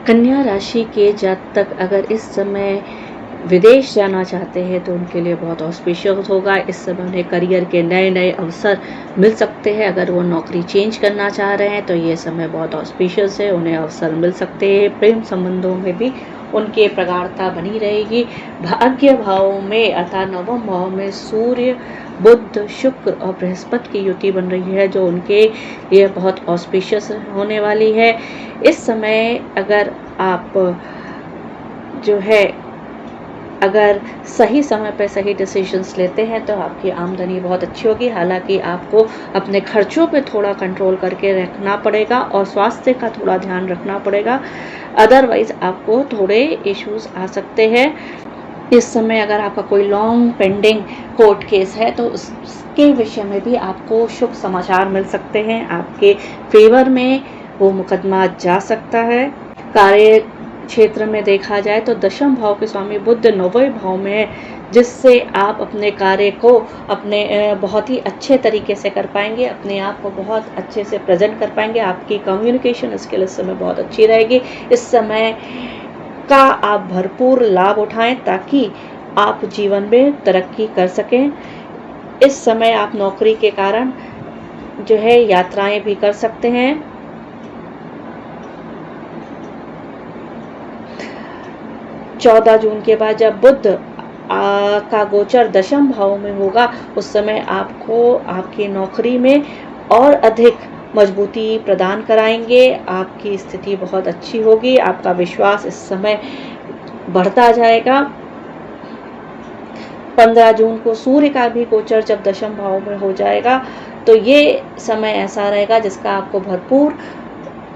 कन्या राशि के जातक अगर इस समय विदेश जाना चाहते हैं तो उनके लिए बहुत ऑस्पिशियस होगा। इस समय उन्हें करियर के नए नए अवसर मिल सकते हैं। अगर वो नौकरी चेंज करना चाह रहे हैं तो ये समय बहुत ऑस्पिशियस है, उन्हें अवसर मिल सकते हैं। प्रेम संबंधों में भी उनकी प्रगाढ़ता बनी रहेगी। भाग्य भाव में अर्थात नवम भाव में सूर्य, बुध, शुक्र और बृहस्पति की युति बन रही है, जो उनके लिए बहुत ऑस्पिशियस होने वाली है। इस समय अगर आप जो है अगर सही समय पर सही डिसीजंस लेते हैं तो आपकी आमदनी बहुत अच्छी होगी। हालांकि आपको अपने खर्चों पे थोड़ा कंट्रोल करके रखना पड़ेगा और स्वास्थ्य का थोड़ा ध्यान रखना पड़ेगा, अदरवाइज आपको थोड़े इश्यूज आ सकते हैं। इस समय अगर आपका कोई लॉन्ग पेंडिंग कोर्ट केस है तो उसके विषय में भी आपको शुभ समाचार मिल सकते हैं। आपके फेवर में वो मुकदमा जा सकता है। कार्य क्षेत्र में देखा जाए तो दशम भाव के स्वामी बुध नौवें भाव में है, जिससे आप अपने कार्य को अपने बहुत ही अच्छे तरीके से कर पाएंगे, अपने आप को बहुत अच्छे से प्रेजेंट कर पाएंगे। आपकी कम्युनिकेशन स्किल इस समय बहुत अच्छी रहेगी। इस समय का आप भरपूर लाभ उठाएं ताकि आप जीवन में तरक्की कर सकें। इस समय आप नौकरी के कारण जो है यात्राएं भी कर सकते हैं। चौदह जून के बाद जब बुध का गोचर दशम भाव में होगा, उस समय आपको आपकी नौकरी में और अधिक मजबूती प्रदान कराएंगे। आपकी स्थिति बहुत अच्छी होगी, आपका विश्वास इस समय बढ़ता जाएगा। 15 जून को सूर्य का भी गोचर जब दशम भाव में हो जाएगा तो ये समय ऐसा रहेगा जिसका आपको भरपूर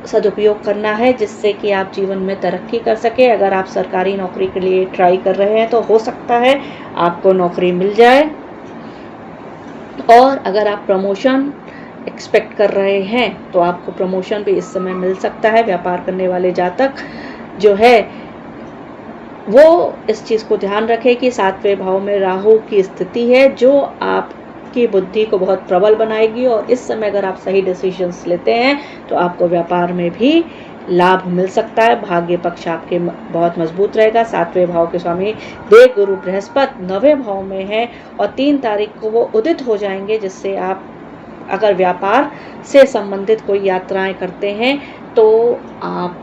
सदुपयोग करना है, जिससे कि आप जीवन में तरक्की कर सके। अगर आप सरकारी नौकरी के लिए ट्राई कर रहे हैं तो हो सकता है आपको नौकरी मिल जाए, और अगर आप प्रमोशन एक्सपेक्ट कर रहे हैं तो आपको प्रमोशन भी इस समय मिल सकता है। व्यापार करने वाले जातक जो है वो इस चीज़ को ध्यान रखें कि 7वें भाव में राहु की स्थिति है, जो आपकी बुद्धि को बहुत प्रबल बनाएगी, और इस समय अगर आप सही डिसीजंस लेते हैं तो आपको व्यापार में भी लाभ मिल सकता है। भाग्य पक्ष आपके बहुत मजबूत रहेगा। 7वें भाव के स्वामी देव गुरु बृहस्पति 9वें भाव में है और 3 तारीख को वो उदित हो जाएंगे, जिससे आप अगर व्यापार से संबंधित कोई यात्राएं करते हैं तो आप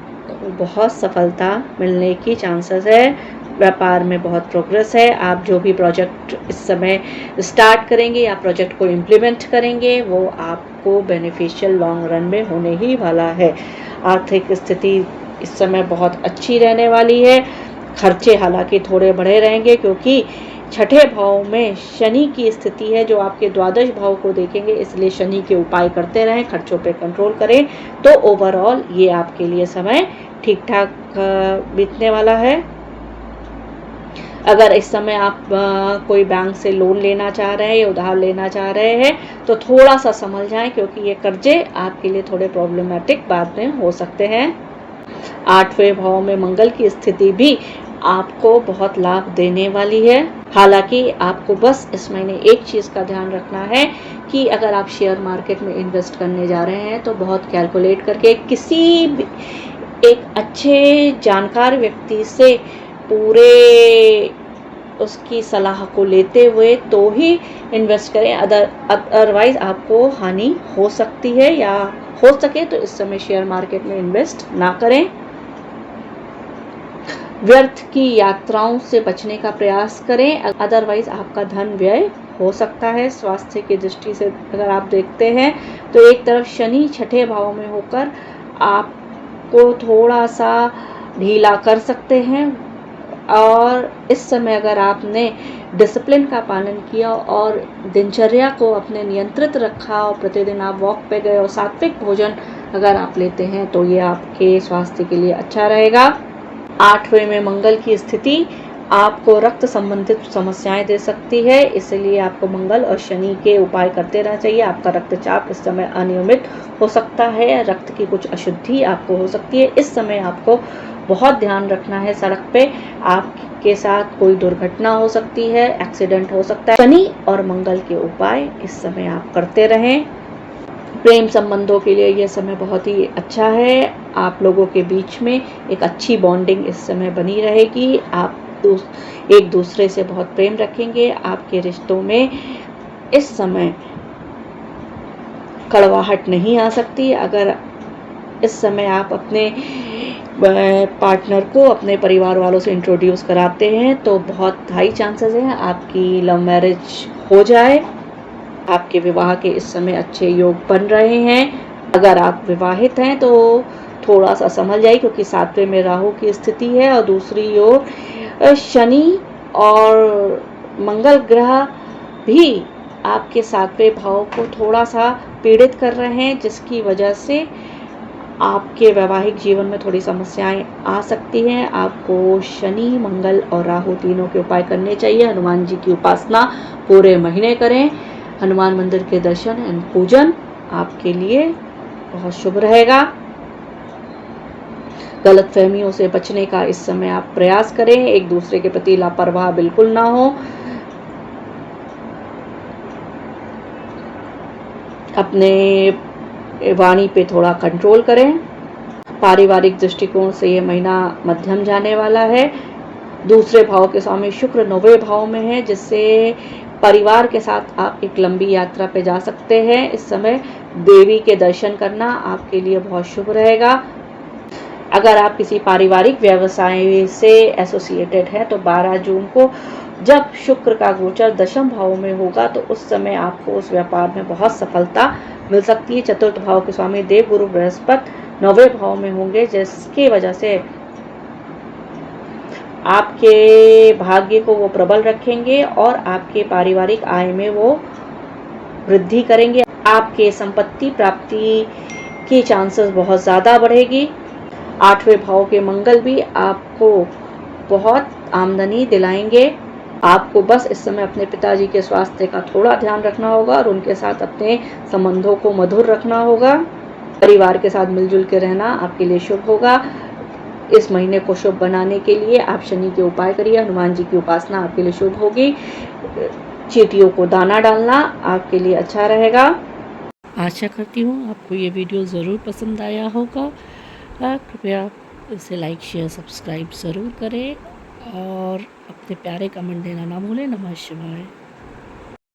बहुत सफलता मिलने की चांसेस है। व्यापार में बहुत प्रोग्रेस है। आप जो भी प्रोजेक्ट इस समय स्टार्ट करेंगे या प्रोजेक्ट को इम्प्लीमेंट करेंगे वो आपको बेनिफिशियल लॉन्ग रन में होने ही वाला है। आर्थिक स्थिति इस समय बहुत अच्छी रहने वाली है। खर्चे हालांकि थोड़े बढ़े रहेंगे क्योंकि 6ठे भाव में शनि की स्थिति है, जो आपके द्वादश भाव को देखेंगे, इसलिए शनि के उपाय करते रहें, खर्चों पे कंट्रोल करें, तो ओवरऑल ये आपके लिए समय ठीक ठाक बीतने वाला है। अगर इस समय आप कोई बैंक से लोन लेना चाह रहे हैं या उधार लेना चाह रहे हैं तो थोड़ा सा संभल जाएं, क्योंकि ये कर्जे आपके लिए थोड़े प्रॉब्लमेटिक बाद में हो सकते हैं। 8वें भाव में मंगल की स्थिति भी आपको बहुत लाभ देने वाली है। हालांकि आपको बस इस महीने एक चीज़ का ध्यान रखना है कि अगर आप शेयर मार्केट में इन्वेस्ट करने जा रहे हैं तो बहुत कैलकुलेट करके किसी भी एक अच्छे जानकार व्यक्ति से पूरे उसकी सलाह को लेते हुए तो ही इन्वेस्ट करें, अदरवाइज आपको हानि हो सकती है, या हो सके तो इस समय शेयर मार्केट में इन्वेस्ट ना करें। व्यर्थ की यात्राओं से बचने का प्रयास करें, अदरवाइज आपका धन व्यय हो सकता है। स्वास्थ्य की दृष्टि से अगर आप देखते हैं तो एक तरफ शनि 6ठे भाव में होकर आपको थोड़ा सा ढीला कर सकते हैं, और इस समय अगर आपने डिसिप्लिन का पालन किया और दिनचर्या को अपने नियंत्रित रखा और प्रतिदिन आप वॉक पे गए और सात्विक भोजन अगर आप लेते हैं तो ये आपके स्वास्थ्य के लिए अच्छा रहेगा। 8वें में मंगल की स्थिति आपको रक्त संबंधित समस्याएं दे सकती है, इसलिए आपको मंगल और शनि के उपाय करते रहना चाहिए। आपका रक्तचाप इस समय अनियमित हो सकता है, रक्त की कुछ अशुद्धि आपको हो सकती है। इस समय आपको बहुत ध्यान रखना है, सड़क पे आपके साथ कोई दुर्घटना हो सकती है, एक्सीडेंट हो सकता है। शनि और मंगल के उपाय इस समय आप करते रहें। प्रेम संबंधों के लिए ये समय बहुत ही अच्छा है। आप लोगों के बीच में एक अच्छी बॉन्डिंग इस समय बनी रहेगी। आप एक दूसरे से बहुत प्रेम रखेंगे। आपके रिश्तों में इस समय कड़वाहट नहीं आ सकती। अगर इस समय आप अपने पार्टनर को अपने परिवार वालों से इंट्रोड्यूस कराते हैं तो बहुत हाई चांसेस हैं आपकी लव मैरिज हो जाए। आपके विवाह के इस समय अच्छे योग बन रहे हैं। अगर आप विवाहित हैं तो थोड़ा सा संभल जाइए, क्योंकि 7वें में राहु की स्थिति है और दूसरी ओर शनि और मंगल ग्रह भी आपके 7वें भाव को थोड़ा सा पीड़ित कर रहे हैं, जिसकी वजह से आपके वैवाहिक जीवन में थोड़ी समस्याएं आ सकती हैं। आपको शनि, मंगल और राहु तीनों के उपाय करने चाहिए। हनुमान जी की उपासना पूरे महीने करें। हनुमान मंदिर के दर्शन एंड पूजन आपके लिए बहुत शुभ रहेगा। गलतफहमियों से बचने का इस समय आप प्रयास करें। एक दूसरे के प्रति लापरवाह बिल्कुल ना हो। अपने वाणी पे थोड़ा कंट्रोल करें। पारिवारिक दृष्टिकोण से ये महीना मध्यम जाने वाला है। दूसरे भाव के स्वामी शुक्र 9वें भाव में है, जिससे परिवार के साथ आप एक लंबी यात्रा पे जा सकते हैं। इस समय देवी के दर्शन करना आपके लिए बहुत शुभ रहेगा। अगर आप किसी पारिवारिक व्यवसाय से एसोसिएटेड हैं तो 12 जून को जब शुक्र का गोचर दशम भाव में होगा तो उस समय आपको उस व्यापार में बहुत सफलता मिल सकती है। चतुर्थ भाव के स्वामी देव गुरु बृहस्पति 9वें भाव में होंगे, जिसकी वजह से आपके भाग्य को वो प्रबल रखेंगे और आपके पारिवारिक आय में वो वृद्धि करेंगे। आपके संपत्ति प्राप्ति की चांसेस बहुत ज़्यादा बढ़ेगी। 8वें भाव के मंगल भी आपको बहुत आमदनी दिलाएंगे। आपको बस इस समय अपने पिताजी के स्वास्थ्य का थोड़ा ध्यान रखना होगा और उनके साथ अपने संबंधों को मधुर रखना होगा। परिवार के साथ मिलजुल के रहना आपके लिए शुभ होगा। इस महीने को शुभ बनाने के लिए आप शनि के उपाय करिए। हनुमान जी की उपासना आपके लिए शुभ होगी। चींटियों को दाना डालना आपके लिए अच्छा रहेगा। आशा करती हूँ आपको ये वीडियो ज़रूर पसंद आया होगा। कृपया इसे लाइक, शेयर, सब्सक्राइब ज़रूर करें और अपने प्यारे कमेंट देना ना भूलें। नमः शिवाय।